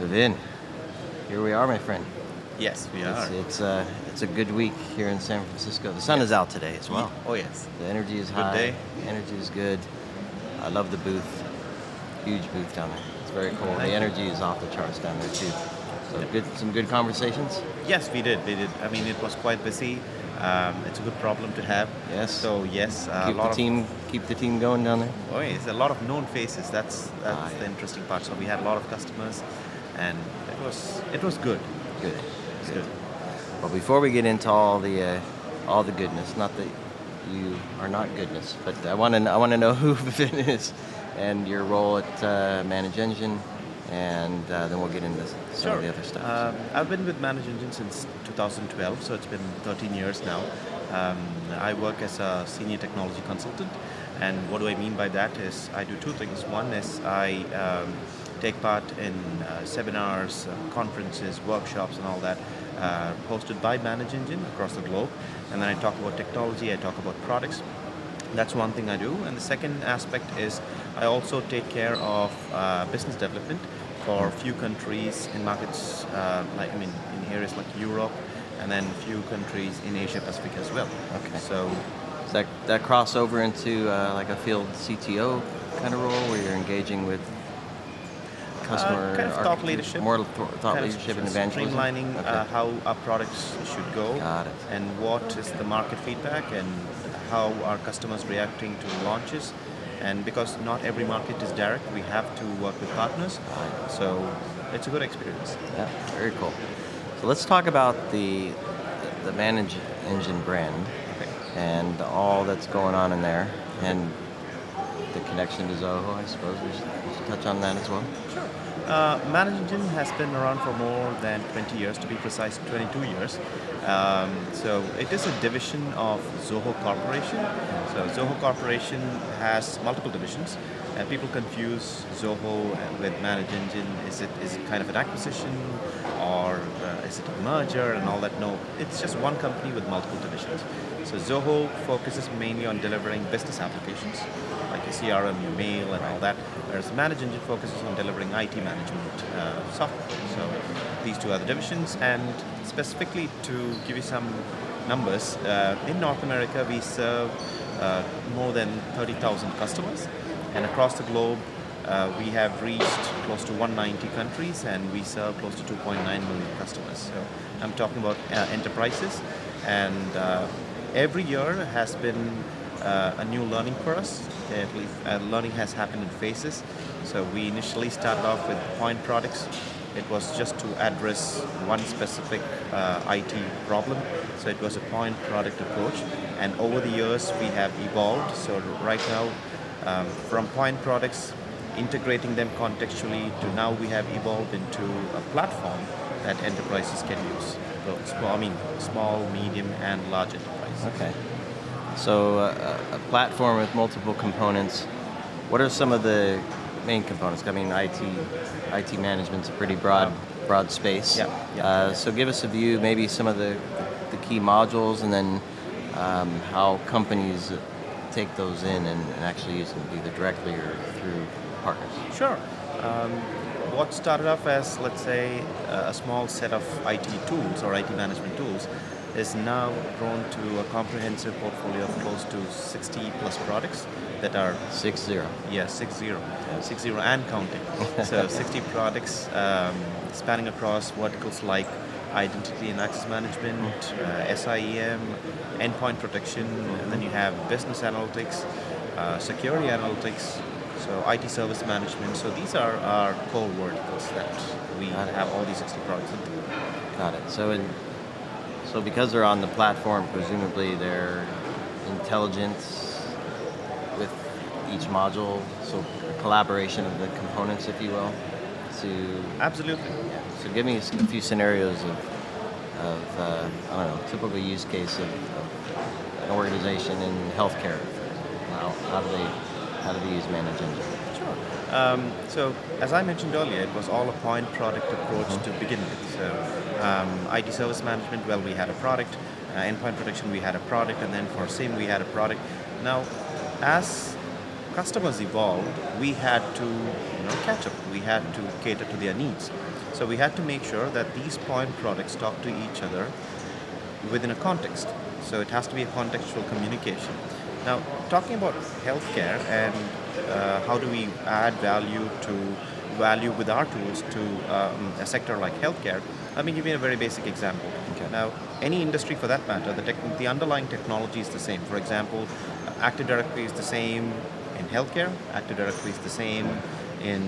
Vivin, here we are, my friend. Yes, we are. It's a good week here in San Francisco. The sun is out today as well. Oh, yes. The energy is Good high. day. Energy is good. I love the booth. Huge booth down there. It's very cool. The Thank you. energy is off the charts down there too. So some good conversations. Yes, we did. I mean, it was quite busy. It's a good problem to have. Yes. So, yes, Keep the team going down there. Oh, yes, a lot of known faces. That's Yeah. the interesting part. So we had a lot of customers, and it was good. Good. It's good. Well, before we get into all the goodness, not that you are not goodness, but I want to know who Vivin is and your role at ManageEngine, and then we'll get into some of the other stuff. I've been with ManageEngine since 2012, so it's been 13 years now. I work as a senior technology consultant, and what do I mean by that is I do two things. One is I take part in seminars, conferences, workshops, and all that hosted by ManageEngine across the globe. And then I talk about technology, I talk about products. That's one thing I do. And the second aspect is I also take care of business development for a few countries in markets, in areas like Europe, and then a few countries in Asia Pacific as well. Okay. So Does that cross over into like a field CTO kind of role where you're engaging with customer kind of thought leadership, more thought kind of leadership and evangelism? streamlining Okay. how our products should go, Got it. and what is the market feedback, and how are customers reacting to launches. And because not every market is direct, we have to work with partners. So it's a good experience. Yeah, very cool. So let's talk about the ManageEngine brand Okay. and all that's going on in there, and the connection to Zoho. I suppose we should touch on that as well. ManageEngine has been around for more than 20 years, to be precise, 22 years. So it is a division of Zoho Corporation. So Zoho Corporation has multiple divisions, and people confuse Zoho with ManageEngine. Is it kind of an acquisition, or is it a merger and all that? No, it's just one company with multiple divisions. So Zoho focuses mainly on delivering business applications, like your CRM, your mail, and all that, whereas ManageEngine focuses on delivering IT management software. So these two are the divisions, and specifically to give you some numbers, in North America we serve more than 30,000 customers, and across the globe we have reached close to 190 countries, and we serve close to 2.9 million customers. So I'm talking about enterprises, and every year has been a new learning for us. At least learning has happened in phases. So we initially started off with point products. It was just to address one specific IT problem. So it was a point product approach. And over the years, we have evolved. So right now, from point products, integrating them contextually, to now we have evolved into a platform that enterprises can use. So small, medium, and large enterprises. Okay. So a platform with multiple components. What are some of the main components? I mean, IT management's a pretty broad space. Yeah. So give us a view, maybe some of the key modules, and then how companies take those in and actually use them either directly or through partners. Sure. What started off as, let's say, a small set of IT tools or IT management tools is now grown to a comprehensive portfolio of close to 60 plus products that are 60. Yeah, 60 and counting. So 60 products spanning across verticals like identity and access management, SIEM, endpoint protection, and then you have business analytics, security analytics, so IT service management. So these are our core verticals that we have all these 60 products in. Got it. So because they're on the platform, presumably they're intelligent with each module, so a collaboration of the components, if you will. Absolutely. So give me a few scenarios of I don't know, typical use case of an organization in healthcare. How do they use ManageEngine? Sure. So as I mentioned earlier, it was all a point product approach to begin with. So IT service management, well, we had a product. Endpoint protection, we had a product, and then for SIEM, we had a product. Now, as customers evolved, we had to catch up. We had to cater to their needs. So we had to make sure that these point products talk to each other within a context. So it has to be a contextual communication. Now, talking about healthcare and how do we add value with our tools to a sector like healthcare, let me give you a very basic example. Okay. Now, any industry for that matter, the underlying technology is the same. For example, Active Directory is the same in healthcare, Active Directory is the same in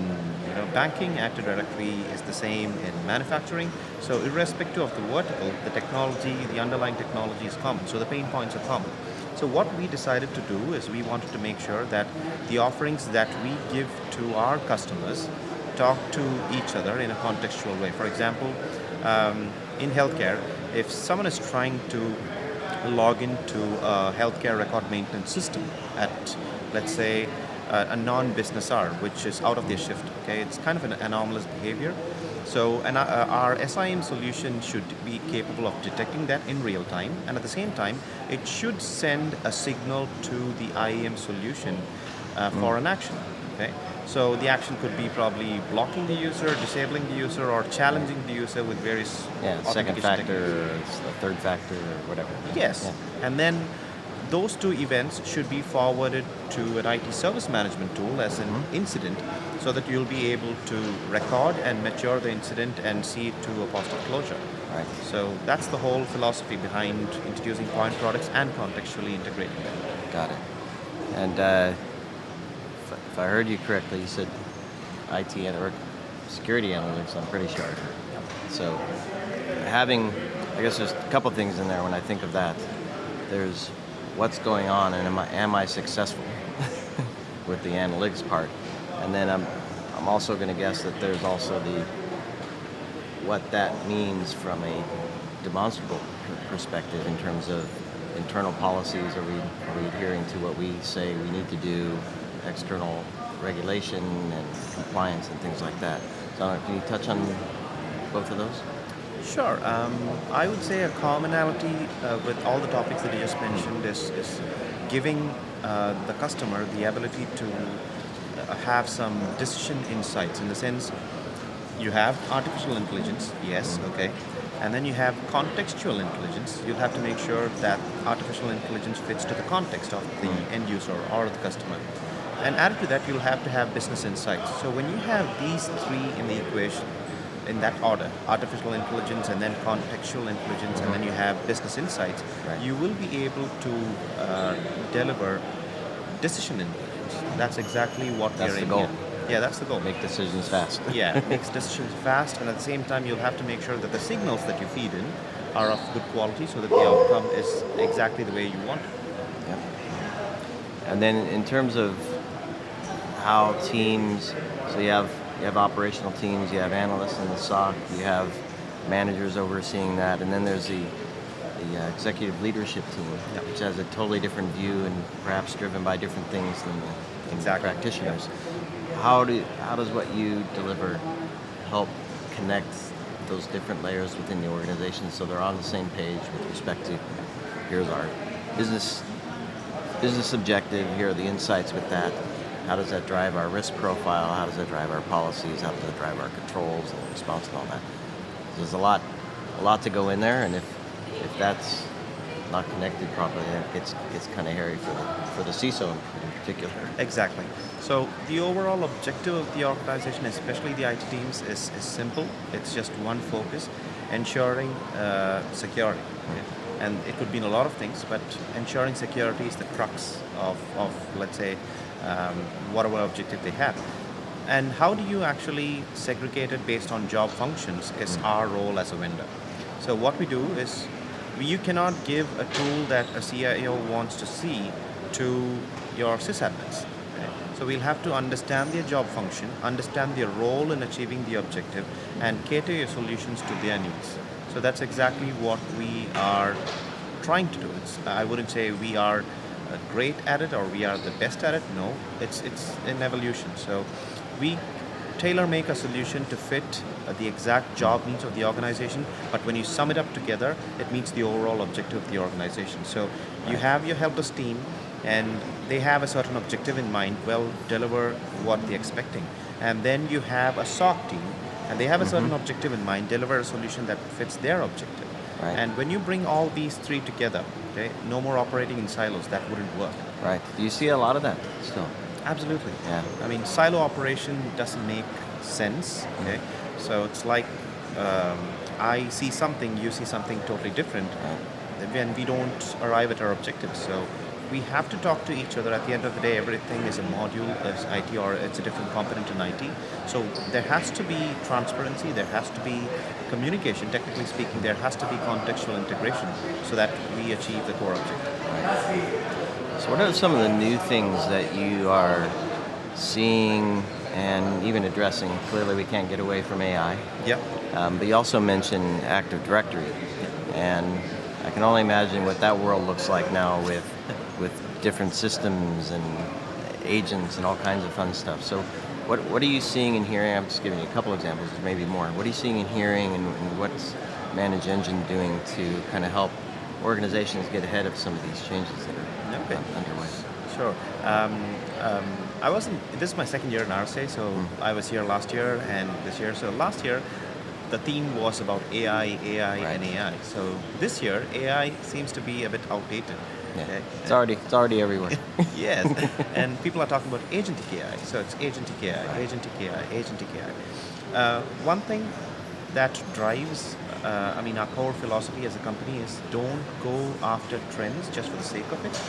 banking, Active Directory is the same in manufacturing. So irrespective of the vertical, the technology, the underlying technology is common. So the pain points are common. So what we decided to do is we wanted to make sure that the offerings that we give to our customers talk to each other in a contextual way. For example, in healthcare, if someone is trying to log into a healthcare record maintenance system at, let's say, a non-business hour, which is out of their shift. Okay, it's kind of an anomalous behavior. So, our SIEM solution should be capable of detecting that in real time, and at the same time, it should send a signal to the IAM solution for an action. Okay, so the action could be probably blocking the user, disabling the user, or challenging the user with various Second authentication factor, techniques. or third factor, or whatever. Yes, Yeah. and then those two events should be forwarded to an IT service management tool as an incident, so that you'll be able to record and mature the incident and see it to a positive closure. Right. So that's the whole philosophy behind introducing point products and contextually integrating them. Got it. And if I heard you correctly, you said IT or security analytics, I'm pretty sure. So having, I guess there's a couple things in there when I think of that. There's what's going on, and am I successful with the analytics part? And then I'm also going to guess that there's also what that means from a demonstrable perspective in terms of internal policies. Are we adhering to what we say we need to do, external regulation and compliance and things like that? So can you touch on both of those? Sure. I would say a commonality with all the topics that you just mentioned is giving the customer the ability to have some decision insights, in the sense you have artificial intelligence, yes, okay, and then you have contextual intelligence. You'll have to make sure that artificial intelligence fits to the context of the end user or the customer. And added to that, you'll have to have business insights. So when you have these three in the equation, in that order, artificial intelligence and then contextual intelligence, and then you have business insights, Right. you will be able to deliver decision intelligence. That's exactly what That's we're the aiming goal. at. Yeah, that's the goal. Make decisions fast. Yeah, it makes decisions fast, and at the same time, you'll have to make sure that the signals that you feed in are of good quality, so that the outcome is exactly the way you want it. Yep. And then in terms of how teams, so you have operational teams, you have analysts in the SOC, you have managers overseeing that, and then there's the executive leadership team, Yep. which has a totally different view and perhaps driven by different things than the Exactly. practitioners. How does what you deliver help connect those different layers within the organization so they're on the same page with respect to here's our business objective, here are the insights with that. How does that drive our risk profile? How does that drive our policies? How does that drive our controls and response and all that? There's a lot to go in there, and if that's not connected properly, then it gets kind of hairy for the CISO in particular. Exactly. So the overall objective of the organization, especially the IT teams, is simple. It's just one focus: ensuring security. Okay? And it could mean a lot of things, but ensuring security is the crux of let's say, whatever objective they have. And how do you actually segregate it based on job functions is our role as a vendor. So what we do is, you cannot give a tool that a CIO wants to see to your sysadmins. Okay? So we'll have to understand their job function, understand their role in achieving the objective, and cater your solutions to their needs. So that's exactly what we are trying to do. I wouldn't say we are great at it or we are the best at it. No, it's an evolution. So we tailor make a solution to fit the exact job needs of the organization, but when you sum it up together, it meets the overall objective of the organization. So you have your helpless team, and they have a certain objective in mind, well, deliver what they're expecting. And then you have a SOC team and they have a certain objective in mind, deliver a solution that fits their objective. Right. And when you bring all these three together, okay, no more operating in silos, that wouldn't work. Right. Do you see a lot of that still? Absolutely. Yeah. I mean, silo operation doesn't make sense. Okay, so it's like I see something, you see something totally different, when we don't arrive at our objectives. So we have to talk to each other. At the end of the day, everything is a module, as IT, or it's a different component in IT. So there has to be transparency, there has to be communication, technically speaking, there has to be contextual integration so that we achieve the core objective. So what are some of the new things that you are seeing and even addressing? Clearly we can't get away from AI. Yep. But you also mentioned Active Directory. And I can only imagine what that world looks like now with different systems and agents and all kinds of fun stuff. So what are you seeing and hearing? I'm just giving you a couple examples, maybe more. What are you seeing and hearing, and what's ManageEngine doing to kind of help organizations get ahead of some of these changes that are underway? Sure. This is my second year in RSA, so I was here last year and this year. So last year, the theme was about AI, and AI. So this year, AI seems to be a bit outdated. Yeah. It's already everywhere. Yes, and people are talking about agentic AI. So it's agentic AI, agentic AI, agentic AI. One thing that drives, our core philosophy as a company is don't go after trends just for the sake of it.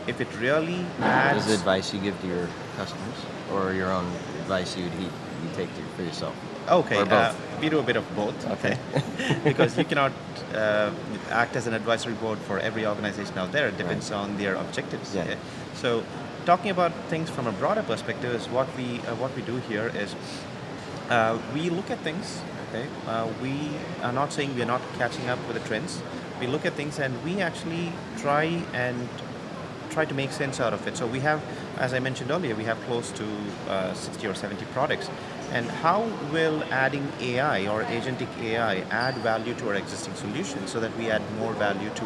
If it really adds... What is the advice you give to your customers, or your own advice you take for yourself? Okay, or both? We do a bit of both. Okay. Because you cannot act as an advisory board for every organization out there. It depends on their objectives. Yeah. Okay? So talking about things from a broader perspective is what we do here is we look at things. Okay, we are not saying we are not catching up with the trends. We look at things and we actually try to make sense out of it. So we have, as I mentioned earlier, we have close to 60 or 70 products. And how will adding AI or agentic AI add value to our existing solution so that we add more value to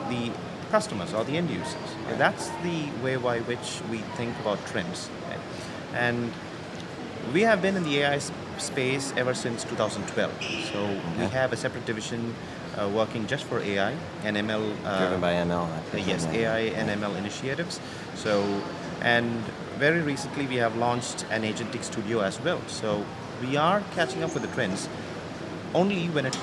the customers or the end users? And that's the way by which we think about trends. Right? And we have been in the AI space ever since 2012. So we have a separate division working just for AI and ML. Driven by ML. Yes, AI and ML initiatives. So, and very recently we have launched an agentic studio as well. So we are catching up with the trends only when it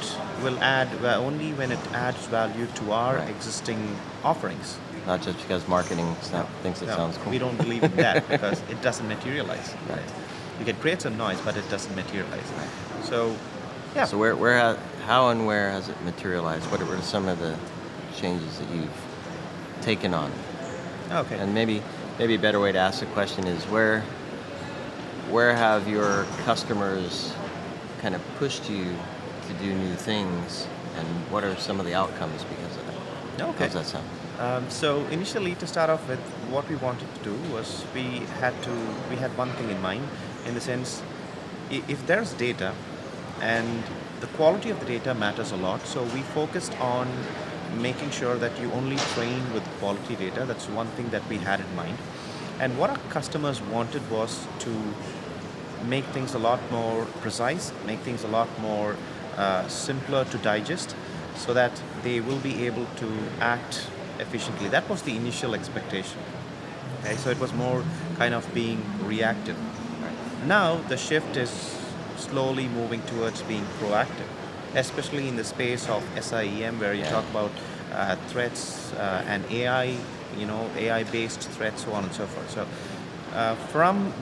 adds value to our existing offerings. Not just because marketing thinks it sounds cool. We don't believe in that because it doesn't materialize. Right. You can create some noise, but it doesn't materialize. Right. So, yeah. So how and where has it materialized? What are some of the changes that you've taken on? Okay. And maybe a better way to ask the question is where have your customers kind of pushed you to do new things, and what are some of the outcomes because of that? Okay. How does that sound? So initially, to start off with, what we wanted to do was we had one thing in mind, in the sense, if there's data, and the quality of the data matters a lot, so we focused on making sure that you only train with quality data. That's one thing that we had in mind. And what our customers wanted was to make things a lot more precise, make things a lot more simpler to digest, so that they will be able to act efficiently. That was the initial expectation. Okay, so it was more kind of being reactive. Now the shift is slowly moving towards being proactive, especially in the space of SIEM, where you talk about threats and AI, AI-based threats, so on and so forth. So from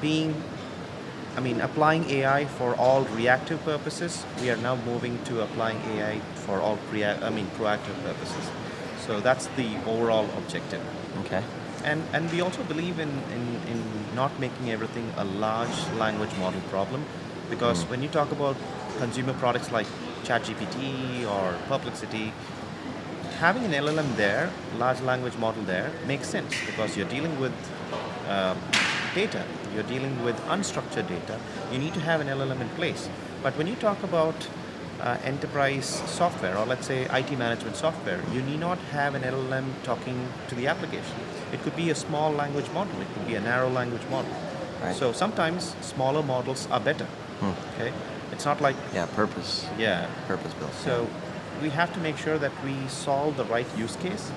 applying AI for all reactive purposes, we are now moving to applying AI for all proactive purposes. So that's the overall objective. Okay. And we also believe in not making everything a large language model problem, because when you talk about consumer products like ChatGPT or Perplexity, having an LLM there, large language model there, makes sense because you're dealing with data, you're dealing with unstructured data, you need to have an LLM in place. But when you talk about enterprise software, or let's say IT management software, you need not have an LLM talking to the application. It could be a small language model, it could be a narrow language model. Right. So sometimes smaller models are better. Okay, It's not like, Yeah, purpose. yeah. Purpose built. So we have to make sure that we solve the right use case,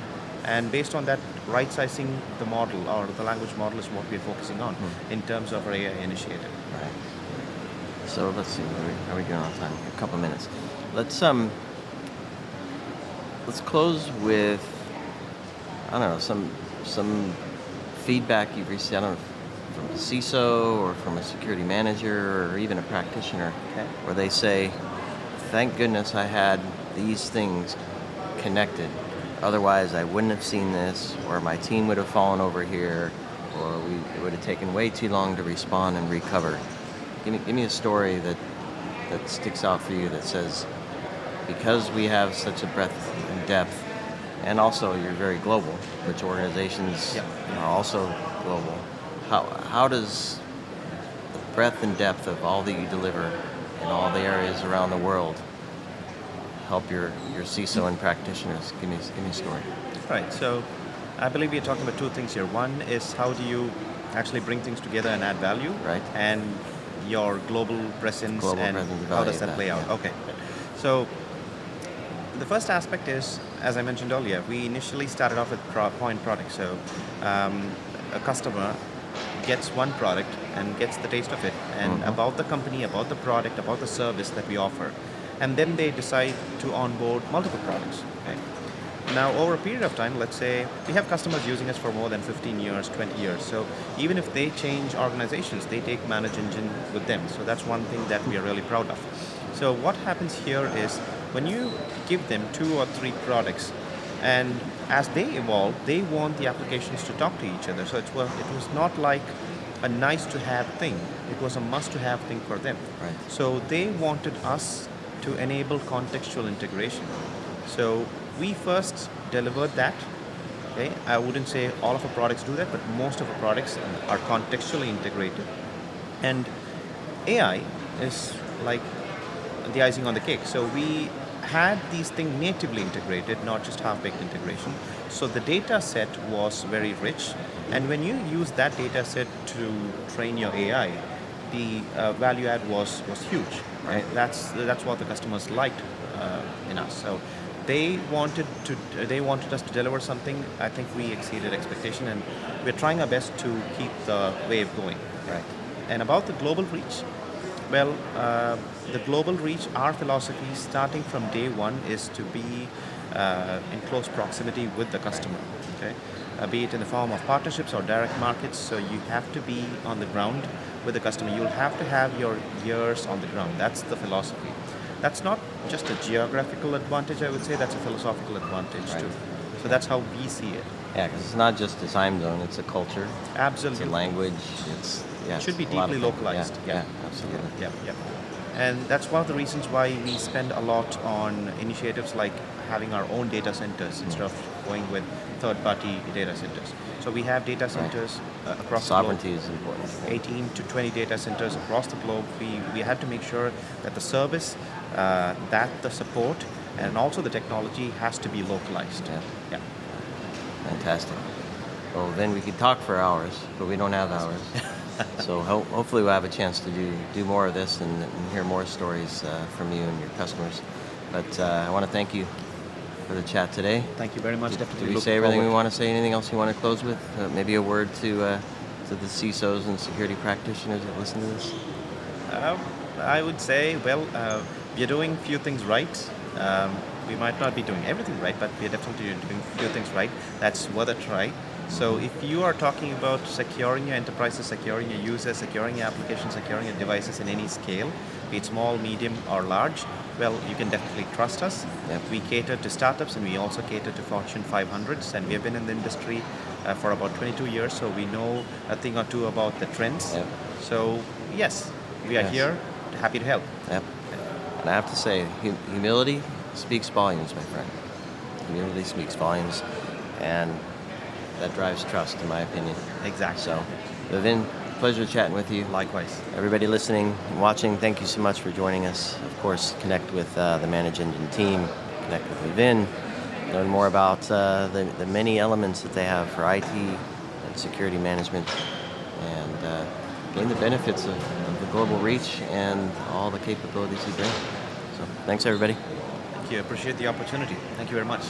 and based on that, right sizing the model or the language model is what we're focusing on in terms of our AI initiative. Right. So let's see, are we doing on time? A couple minutes. Let's close with, I don't know, some feedback you've received, I don't know, from a CISO or from a security manager or even a practitioner, Okay. where they say, thank goodness I had these things connected. Otherwise, I wouldn't have seen this, or my team would have fallen over here, or it would have taken way too long to respond and recover. Give me a story that sticks out for you that says, because we have such a breadth and depth, and also you're very global, which organizations are also global. How does the breadth and depth of all that you deliver in all the areas around the world help your CISO and practitioners? Give me a story. Right. So I believe we're talking about two things here. One is how do you actually bring things together and add value, Right. and your global presence and how does that play out? Yeah. Okay. So the first aspect is, as I mentioned earlier, we initially started off with point product. So a customer gets one product and gets the taste of it, and about the company, about the product, about the service that we offer. And then they decide to onboard multiple products. Okay? Now, over a period of time, let's say we have customers using us for more than 15 years, 20 years. So even if they change organizations, they take ManageEngine with them. So that's one thing that we are really proud of. So what happens here is when you give them 2 or 3 products, and as they evolve, they want the applications to talk to each other. So it was not like a nice to have thing. It was a must to have thing for them. Right. So they wanted us to enable contextual integration. So we first delivered that. Okay, I wouldn't say all of our products do that, but most of our products are contextually integrated. And AI is like the icing on the cake. So we had these things natively integrated, not just half-baked integration. So the data set was very rich. And when you use that data set to train your AI, the value add was huge. Right? That's what the customers liked in us. So they wanted us to deliver something. I think we exceeded expectation, and we're trying our best to keep the wave going. Right. And about the global reach, well, the global reach, our philosophy starting from day one is to be in close proximity with the customer. Okay, be it in the form of partnerships or direct markets. So you have to be on the ground with the customer. You'll have to have your ears on the ground. That's the philosophy. That's not just a geographical advantage, I would say. That's a philosophical advantage too. So that's how we see it. Yeah, because it's not just a time zone; it's a culture. Absolutely. It's a language. It should be deeply localized. Yeah, absolutely. Yeah. And that's one of the reasons why we spend a lot on initiatives like having our own data centers instead of going with third-party data centers. So we have data centers across Sovereignty the globe. is important. 18 to 20 data centers across the globe. We had to make sure that the service, that the support, and also the technology has to be localized. Yeah. Fantastic. Well, then we could talk for hours, but we don't have hours. So hopefully we'll have a chance to do more of this and hear more stories from you and your customers. But I want to thank you for the chat today. Thank you very much. Did we say everything we want to say? Anything else you want to close with? Maybe a word to the CISOs and security practitioners that listen to this? I would say, well, we're doing few things right. We might not be doing everything right, but we're definitely doing few things right. That's worth a try. So if you are talking about securing your enterprises, securing your users, securing your applications, securing your devices in any scale, be it small, medium, or large, well, you can definitely trust us. Yep. We cater to startups, and we also cater to Fortune 500s, and we have been in the industry for about 22 years, so we know a thing or two about the trends. Yep. So yes, we are here, happy to help. Yep. And I have to say, humility speaks volumes, my friend. Humility speaks volumes, and that drives trust, in my opinion. Exactly. So, Vivin, pleasure chatting with you. Likewise. Everybody listening and watching, thank you so much for joining us. Of course, connect with the ManageEngine team, connect with Vivin, learn more about the many elements that they have for IT and security management. And gain the benefits of the global reach and all the capabilities you bring. So thanks, everybody. Thank you. Appreciate the opportunity. Thank you very much.